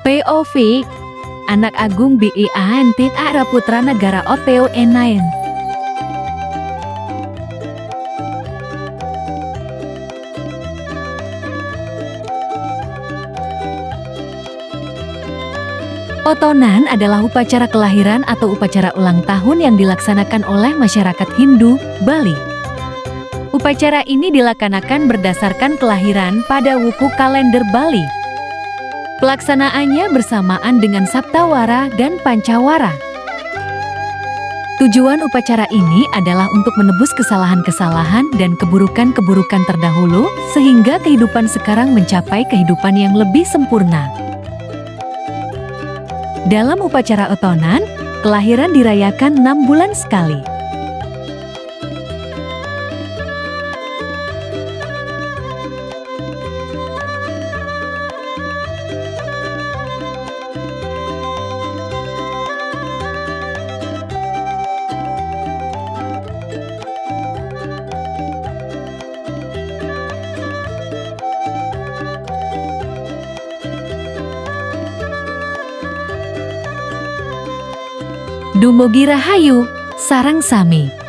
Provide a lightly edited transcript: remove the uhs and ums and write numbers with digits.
POV Anak Agung BIAN Tit Ara Putra Negara OTO Enain. Otonan adalah upacara kelahiran atau upacara ulang tahun yang dilaksanakan oleh masyarakat Hindu, Bali. Upacara ini dilaksanakan berdasarkan kelahiran pada wuku kalender Bali. Pelaksanaannya bersamaan dengan Saptawara dan Pancawara. Tujuan upacara ini adalah untuk menebus kesalahan-kesalahan dan keburukan-keburukan terdahulu, sehingga kehidupan sekarang mencapai kehidupan yang lebih sempurna. Dalam upacara otonan, kelahiran dirayakan 6 bulan sekali. Dumugi Rahayu, sareng sami.